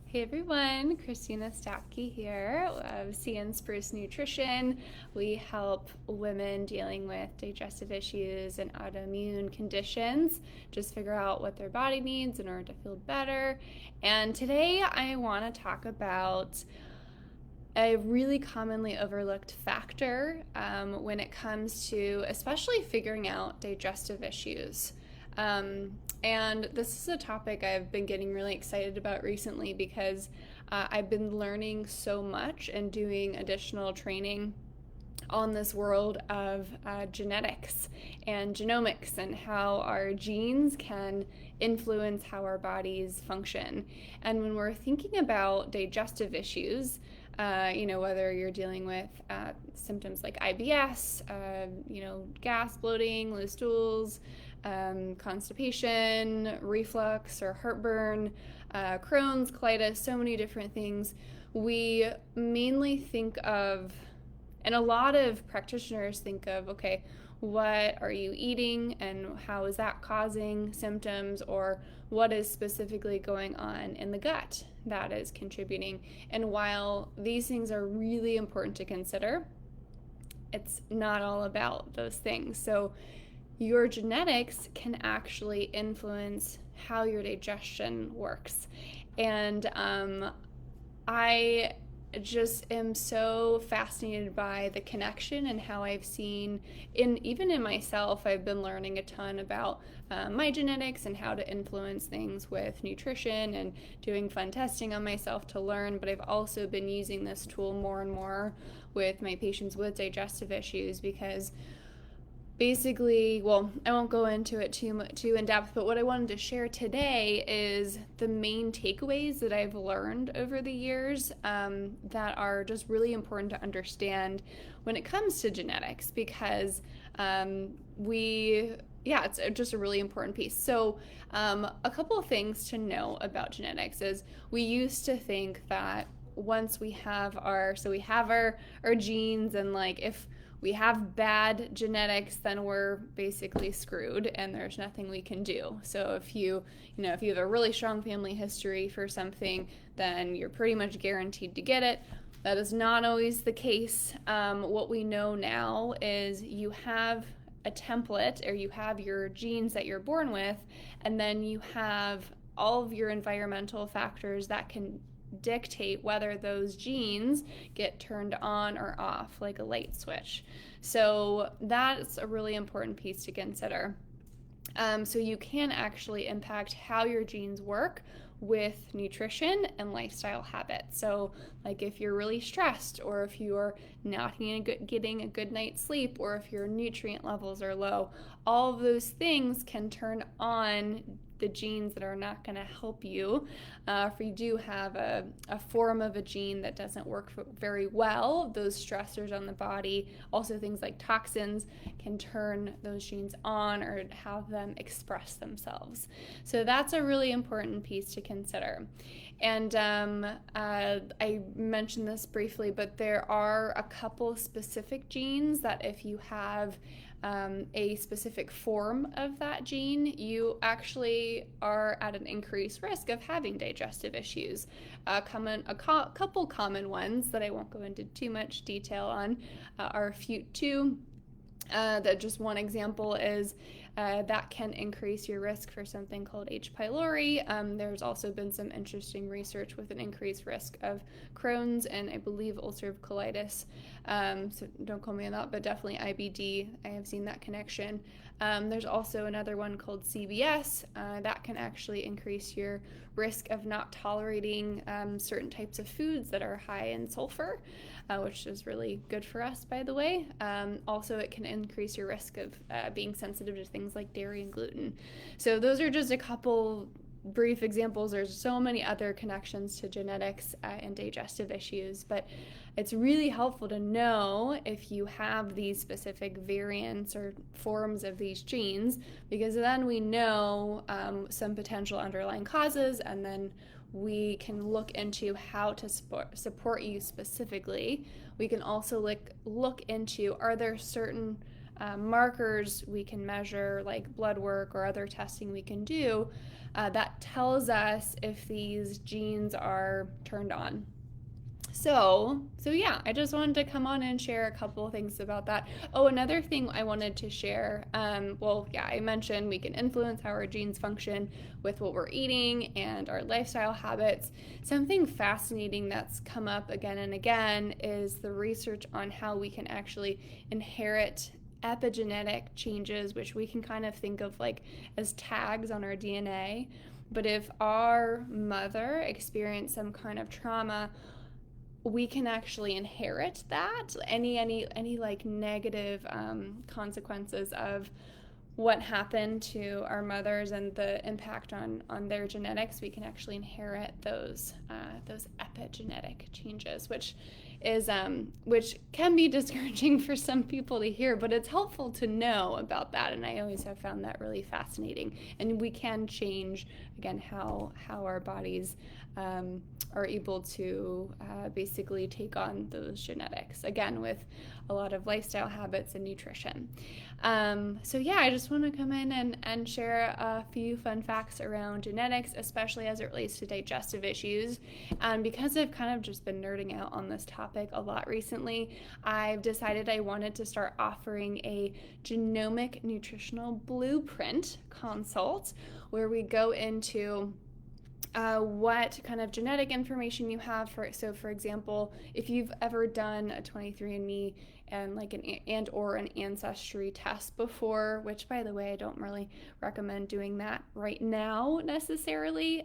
Hey everyone, Christina Statke here of CN Spruce Nutrition. We help women dealing with digestive issues and autoimmune conditions just figure out what their body needs in order to feel better. And today I want to talk about a really commonly overlooked factor when it comes to especially figuring out digestive issues. And this is a topic I've been getting really excited about recently because I've been learning so much and doing additional training on this world of genetics and genomics and how our genes can influence how our bodies function. And when we're thinking about digestive issues, whether you're dealing with symptoms like IBS, gas, bloating, loose stools, constipation, reflux, or heartburn, Crohn's, colitis, so many different things, we mainly think of, and a lot of practitioners think of, okay, what are you eating and how is that causing symptoms, or what is specifically going on in the gut that is contributing. And while these things are really important to consider, it's not all about those things. So your genetics can actually influence how your digestion works. And I just am so fascinated by the connection and how I've seen even in myself. I've been learning a ton about my genetics and how to influence things with nutrition and doing fun testing on myself to learn, but I've also been using this tool more and more with my patients with digestive issues because basically, well, I won't go into it too in depth, but what I wanted to share today is the main takeaways that I've learned over the years that are just really important to understand when it comes to genetics because it's just a really important piece. So a couple of things to know about genetics is we used to think that once we have our genes, and like if we have bad genetics, then we're basically screwed and there's nothing we can do. So if you have a really strong family history for something, then you're pretty much guaranteed to get it. That is not always the case. What we know now is you have a template, or you have your genes that you're born with, and then you have all of your environmental factors that can dictate whether those genes get turned on or off, like a light switch. So that's a really important piece to consider. So you can actually impact how your genes work with nutrition and lifestyle habits. So like if you're really stressed, or if you're not getting a good night's sleep, or if your nutrient levels are low, all of those things can turn on the genes that are not going to help you. If you do have a form of a gene that doesn't work very well, those stressors on the body, also things like toxins, can turn those genes on or have them express themselves. So that's a really important piece to consider. And I mentioned this briefly, but there are a couple specific genes that if you have a specific form of that gene, you actually are at an increased risk of having digestive issues. A couple common ones that I won't go into too much detail on are FUT2. That just one example is that can increase your risk for something called H. pylori. There's also been some interesting research with an increased risk of Crohn's and I believe ulcerative colitis. So don't call me on that, but definitely IBD. I have seen that connection. There's also another one called CBS that can actually increase your risk of not tolerating certain types of foods that are high in sulfur, which is really good for us, by the way. Also, it can increase your risk of being sensitive to things like dairy and gluten. So those are just a couple brief examples. There's so many other connections to genetics and digestive issues, but it's really helpful to know if you have these specific variants or forms of these genes, because then we know some potential underlying causes, and then we can look into how to support you specifically. We can also look into, are there certain markers we can measure, like blood work or other testing we can do that tells us if these genes are turned on. So yeah, I just wanted to come on and share a couple of things about that. Oh, another thing I wanted to share. Well, yeah, I mentioned we can influence how our genes function with what we're eating and our lifestyle habits. Something fascinating that's come up again and again is the research on how we can actually inherit epigenetic changes, which we can kind of think of like as tags on our DNA. But if our mother experienced some kind of trauma, we can actually inherit that, any like negative consequences of what happened to our mothers and the impact on their genetics. We can actually inherit those epigenetic changes, which can be discouraging for some people to hear, but it's helpful to know about that. And I always have found that really fascinating. And we can change again how our bodies are able to basically take on those genetics, again with a lot of lifestyle habits and nutrition. So yeah, I just want to come in and share a few fun facts around genetics, especially as it relates to digestive issues. And because I've kind of just been nerding out on this topic a lot recently, I've decided I wanted to start offering a genomic nutritional blueprint consult where we go into what kind of genetic information you have. For example, if you've ever done a 23andMe and like an ancestry test before, which by the way, I don't really recommend doing that right now necessarily.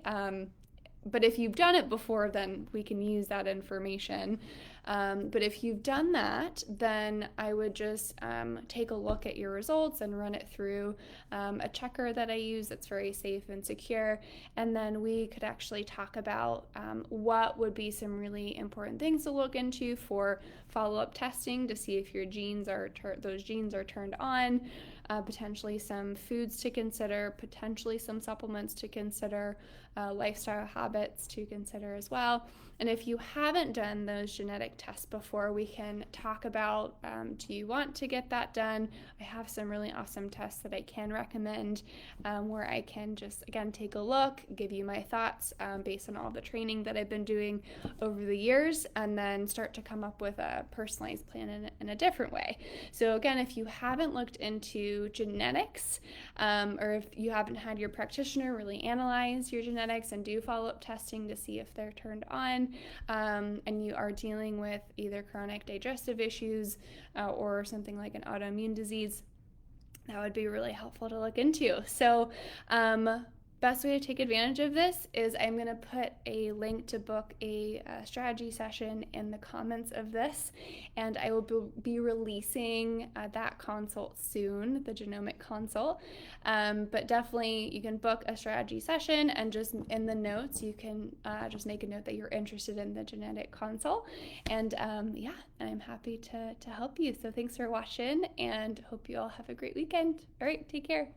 But if you've done it before, then we can use that information. But if you've done that, then I would just take a look at your results and run it through a checker that I use that's very safe and secure. And then we could actually talk about what would be some really important things to look into for follow-up testing to see if your those genes are turned on. Potentially some foods to consider, potentially some supplements to consider, lifestyle habits to consider as well. And if you haven't done those genetic tests before, we can talk about, do you want to get that done? I have some really awesome tests that I can recommend where I can just, again, take a look, give you my thoughts based on all the training that I've been doing over the years, and then start to come up with a personalized plan in a different way. So again, if you haven't looked into genetics, or if you haven't had your practitioner really analyze your genetics and do follow-up testing to see if they're turned on, and you are dealing with either chronic digestive issues or something like an autoimmune disease, that would be really helpful to look into. So best way to take advantage of this is I'm going to put a link to book a strategy session in the comments of this, and I will be releasing that consult soon, the genomic consult. But definitely you can book a strategy session, and just in the notes you can just make a note that you're interested in the genetic consult. And yeah, I'm happy to help you. So thanks for watching, and hope you all have a great weekend. All right, take care.